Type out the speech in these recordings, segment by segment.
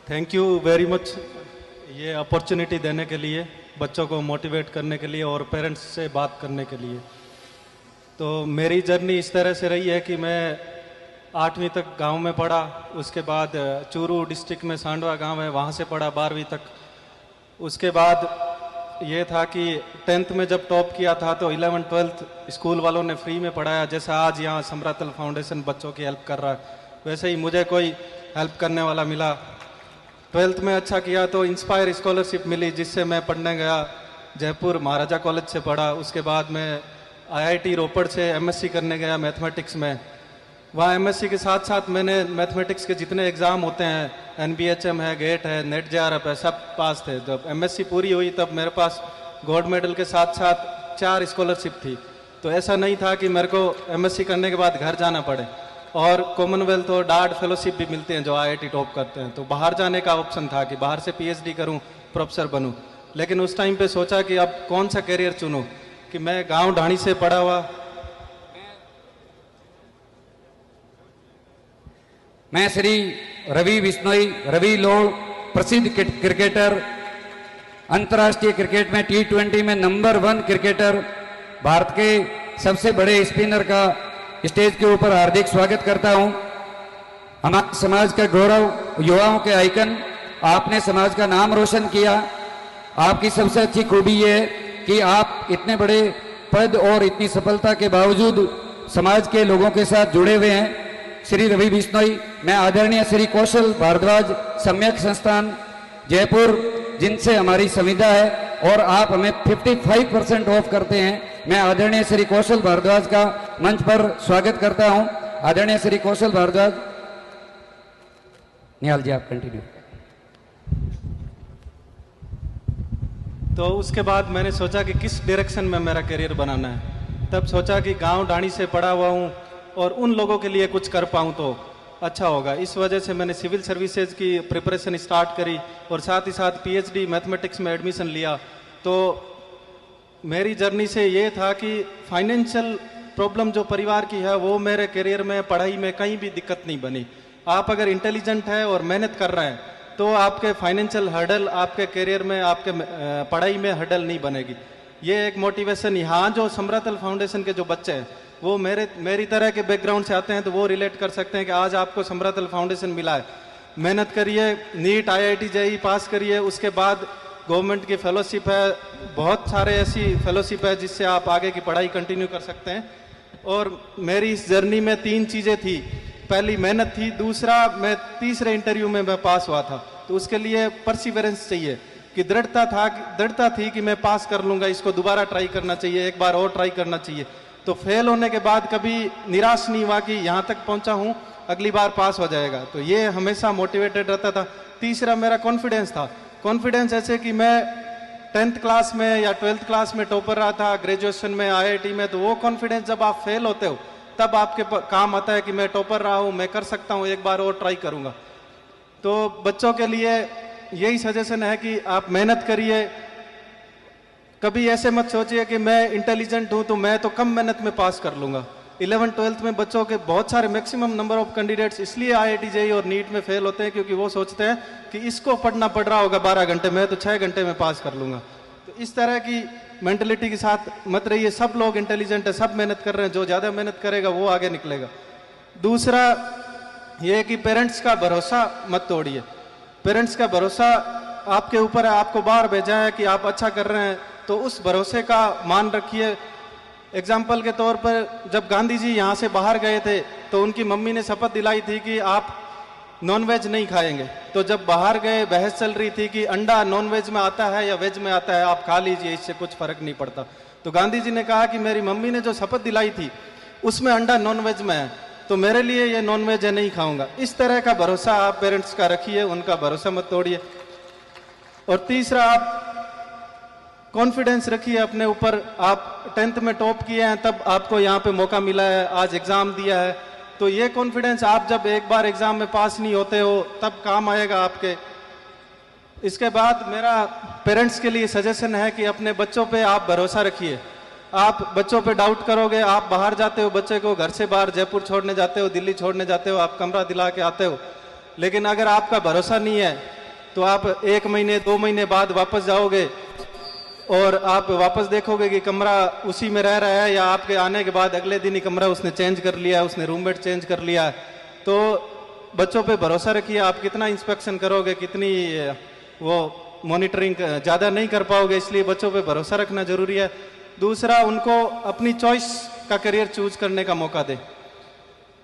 Thank you very much ये opportunity देने के लिए, बच्चों को मोटिवेट करने के लिए और पेरेंट्स से बात करने के लिए। तो मेरी जर्नी इस तरह से रही है कि मैं 8वीं तक गांव में पढ़ा, उसके बाद चूरू डिस्ट्रिक्ट में सांडवा गांव है, वहाँ से पढ़ा 12वीं तक। उसके बाद ये था कि 10th में जब टॉप किया था तो 11th 12th स्कूल वालों ने फ्री में पढ़ाया। जैसा आज यहाँ समरातल फाउंडेशन बच्चों की हेल्प कर रहा है, वैसे ही मुझे कोई हेल्प करने वाला मिला। 12th में अच्छा किया तो इंस्पायर स्कॉलरशिप मिली, जिससे मैं पढ़ने गया जयपुर महाराजा कॉलेज से पढ़ा। उसके बाद मैं IIT रोपड़ से MSc करने गया मैथमेटिक्स में। वहाँ MSc के साथ साथ मैंने मैथमेटिक्स के जितने एग्ज़ाम होते हैं, NBHM है, गेट है, नेट JRF है, सब पास थे। जब MSc पूरी हुई तब मेरे पास गोल्ड मेडल के साथ साथ 4 स्कॉलरशिप थी। तो ऐसा नहीं था कि मेरे को MSc करने के बाद घर जाना पड़े, और कॉमनवेल्थ और डार्ट फेलोशिप भी मिलते हैं जो IIT टॉप करते हैं। तो बाहर जाने का ऑप्शन था कि बाहर से PhD करूं, प्रोफेसर बनूं। लेकिन उस टाइम पे सोचा कि अब कौन सा करियर चुनूं, कि मैं गांव ढाणी से पढ़ा हुआ, मैं श्री रवि बिश्नोई, रवि लोड़, प्रसिद्ध क्रिकेटर, अंतर्राष्ट्रीय क्रिकेट में T20 में नंबर 1 क्रिकेटर, भारत के सबसे बड़े स्पिनर का स्टेज के ऊपर हार्दिक स्वागत करता हूं। हमारे समाज का गौरव, युवाओं के आइकन, आपने समाज का नाम रोशन किया। आपकी सबसे अच्छी खूबी ये है कि आप इतने बड़े पद और इतनी सफलता के बावजूद समाज के लोगों के साथ जुड़े हुए हैं। श्री रवि बिश्नोई, मैं आदरणीय श्री कौशल भारद्वाज, सम्यक संस्थान जयपुर, जिनसे हमारी संविदा है और आप हमें 55% ऑफ करते हैं, मैं आदरणीय श्री कौशल भारद्वाज का मंच पर स्वागत करता हूं। आदरणीय श्री कौशल भारद्वाज। निहाल जी, आप कंटिन्यू। तो उसके बाद मैंने सोचा कि किस डायरेक्शन में मेरा करियर बनाना है। तब सोचा कि गांव ढाणी से पढ़ा हुआ हूँ और उन लोगों के लिए कुछ कर पाऊँ तो अच्छा होगा। इस वजह से मैंने सिविल सर्विसेज की प्रिपरेशन स्टार्ट करी और साथ ही साथ PhD मैथमेटिक्स में एडमिशन लिया। तो मेरी जर्नी से ये था कि फाइनेंशियल प्रॉब्लम जो परिवार की है वो मेरे करियर में, पढ़ाई में कहीं भी दिक्कत नहीं बनी। आप अगर इंटेलिजेंट है और मेहनत कर रहे हैं तो आपके फाइनेंशियल हर्डल आपके करियर में, आपके पढ़ाई में हर्डल नहीं बनेगी। ये एक मोटिवेशन यहाँ जो समरातल फाउंडेशन के जो बच्चे हैं वो मेरी तरह के बैकग्राउंड से आते हैं, तो वो रिलेट कर सकते हैं कि आज आपको समरातल फाउंडेशन मिला है। मेहनत करिए, नीट IIT JEE पास करिए, उसके बाद गवर्नमेंट की फेलोशिप है, बहुत सारे ऐसी फेलोशिप है जिससे आप आगे की पढ़ाई कंटिन्यू कर सकते हैं। और मेरी इस जर्नी में 3 चीज़ें थी। पहली मेहनत थी, दूसरा मैं तीसरे इंटरव्यू में मैं पास हुआ था, तो उसके लिए परसिवरेंस चाहिए, कि दृढ़ता थी कि मैं पास कर लूँगा, इसको दोबारा ट्राई करना चाहिए, एक बार और ट्राई करना चाहिए। तो फेल होने के बाद कभी निराश नहीं हुआ कि यहाँ तक पहुँचा हूँ, अगली बार पास हो जाएगा। तो ये हमेशा मोटिवेटेड रहता था। तीसरा मेरा कॉन्फिडेंस था। कॉन्फिडेंस ऐसे कि मैं 10th क्लास में या 12th क्लास में टॉपर रहा था, ग्रेजुएशन में, IIT में। तो वो कॉन्फिडेंस जब आप फेल होते हो तब आपके काम आता है कि मैं टॉपर रहा हूँ, मैं कर सकता हूँ, एक बार और ट्राई करूँगा। तो बच्चों के लिए यही सजेशन है कि आप मेहनत करिए। कभी ऐसे मत सोचिए कि मैं इंटेलिजेंट हूं तो मैं तो कम मेहनत में पास कर लूंगा। 11th 12th में बच्चों के बहुत सारे मैक्सिमम नंबर ऑफ कैंडिडेट्स इसलिए IIT JEE और नीट में फेल होते हैं क्योंकि वो सोचते हैं कि इसको पढ़ना पड़ रहा होगा 12 घंटे में, तो 6 घंटे में पास कर लूंगा। तो इस तरह की मेंटलिटी के साथ मत रहिए। सब लोग इंटेलिजेंट है, सब मेहनत कर रहे हैं, जो ज़्यादा मेहनत करेगा वो आगे निकलेगा। दूसरा ये कि पेरेंट्स का भरोसा मत तोड़िए। पेरेंट्स का भरोसा आपके ऊपर है, आपको बाहर भेजा है कि आप अच्छा कर रहे हैं, तो उस भरोसे का मान रखिए। एग्जाम्पल के तौर पर जब गांधी जी यहाँ से बाहर गए थे तो उनकी मम्मी ने शपथ दिलाई थी कि आप नॉनवेज नहीं खाएंगे। तो जब बाहर गए बहस चल रही थी कि अंडा नॉनवेज में आता है या वेज में आता है, आप खा लीजिए, इससे कुछ फर्क नहीं पड़ता। तो गांधी जी ने कहा कि मेरी मम्मी ने जो शपथ दिलाई थी उसमें अंडा नॉनवेज में है, तो मेरे लिए ये नॉनवेज है, नहीं खाऊंगा। इस तरह का भरोसा आप पेरेंट्स का रखिए, उनका भरोसा मत तोड़िए। और तीसरा, आप कॉन्फिडेंस रखिए अपने ऊपर। आप 10th में टॉप किए हैं, तब आपको यहाँ पे मौका मिला है, आज एग्जाम दिया है, तो ये कॉन्फिडेंस आप जब एक बार एग्जाम में पास नहीं होते हो तब काम आएगा आपके। इसके बाद मेरा पेरेंट्स के लिए सजेशन है कि अपने बच्चों पे आप भरोसा रखिए। आप बच्चों पे डाउट करोगे, आप बाहर जाते हो, बच्चे को घर से बाहर जयपुर छोड़ने जाते हो, दिल्ली छोड़ने जाते हो, आप कमरा दिला के आते हो, लेकिन अगर आपका भरोसा नहीं है तो आप 1 महीने 2 महीने बाद वापस जाओगे और आप वापस देखोगे कि कमरा उसी में रह रहा है, या आपके आने के बाद अगले दिन ही कमरा उसने चेंज कर लिया, उसने रूममेट चेंज कर लिया। तो बच्चों पे भरोसा रखिए। आप कितना इंस्पेक्शन करोगे, कितनी वो मॉनिटरिंग ज़्यादा नहीं कर पाओगे, इसलिए बच्चों पे भरोसा रखना जरूरी है। दूसरा, उनको अपनी चॉइस का करियर चूज करने का मौका दे।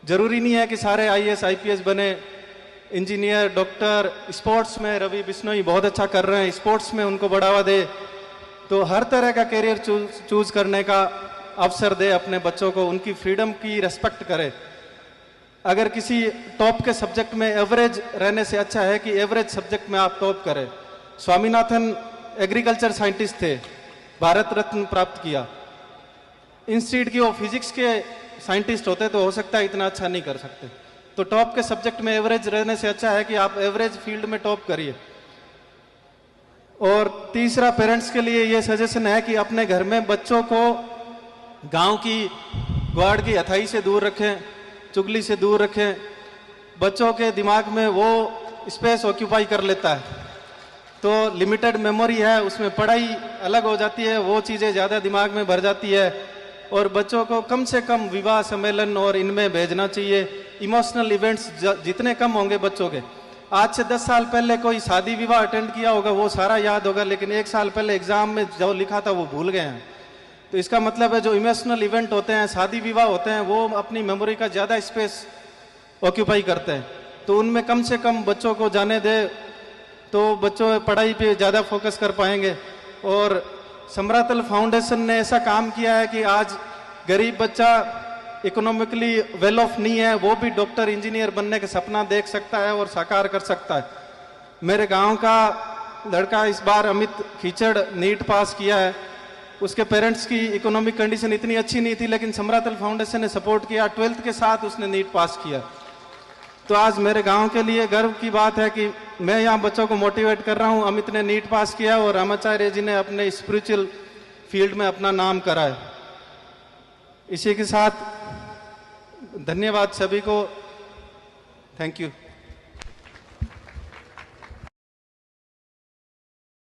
जरूरी नहीं है कि सारे IAS IPS बने, इंजीनियर, डॉक्टर। स्पोर्ट्स में रवि बिश्नोई बहुत अच्छा कर रहे हैं, स्पोर्ट्स में उनको बढ़ावा दे। तो हर तरह का करियर चूज करने का अवसर दे अपने बच्चों को, उनकी फ्रीडम की रेस्पेक्ट करे। अगर किसी टॉप के सब्जेक्ट में एवरेज रहने से अच्छा है कि एवरेज सब्जेक्ट में आप टॉप करें। स्वामीनाथन एग्रीकल्चर साइंटिस्ट थे, भारत रत्न प्राप्त किया। इंस्टीट्यूट की वो फिजिक्स के साइंटिस्ट होते तो हो सकता है इतना अच्छा नहीं कर सकते। तो टॉप के सब्जेक्ट में एवरेज रहने से अच्छा है कि आप एवरेज फील्ड में टॉप करिए। और तीसरा, पेरेंट्स के लिए ये सजेशन है कि अपने घर में बच्चों को गांव की ग्वाड़ की हथाई से दूर रखें, चुगली से दूर रखें। बच्चों के दिमाग में वो स्पेस ऑक्यूपाई कर लेता है, तो लिमिटेड मेमोरी है, उसमें पढ़ाई अलग हो जाती है, वो चीज़ें ज़्यादा दिमाग में भर जाती है। और बच्चों को कम से कम विवाह सम्मेलन और इनमें भेजना चाहिए। इमोशनल इवेंट्स जितने कम होंगे बच्चों के, आज से 10 साल पहले कोई शादी विवाह अटेंड किया होगा वो सारा याद होगा, लेकिन 1 साल पहले एग्जाम में जो लिखा था वो भूल गए हैं। तो इसका मतलब है जो इमोशनल इवेंट होते हैं, शादी विवाह होते हैं, वो अपनी मेमोरी का ज़्यादा स्पेस ऑक्यूपाई करते हैं। तो उनमें कम से कम बच्चों को जाने दे, तो बच्चों पढ़ाई पे ज़्यादा फोकस कर पाएंगे। और समरातल फाउंडेशन ने ऐसा काम किया है कि आज गरीब बच्चा इकोनॉमिकली वेल ऑफ नहीं है, वो भी डॉक्टर इंजीनियर बनने का सपना देख सकता है और साकार कर सकता है। मेरे गांव का लड़का इस बार अमित खीचड़ नीट पास किया है। उसके पेरेंट्स की इकोनॉमिक कंडीशन इतनी अच्छी नहीं थी, लेकिन समरातल फाउंडेशन ने सपोर्ट किया, 12th के साथ उसने नीट पास किया। तो आज मेरे गांव के लिए गर्व की बात है कि मैं यहाँ बच्चों को मोटिवेट कर रहा हूँ। अमित ने नीट पास किया और रामाचार्य जी ने अपने स्पिरिचुअल फील्ड में अपना नाम करा है। इसी के साथ धन्यवाद सभी को। Thank you.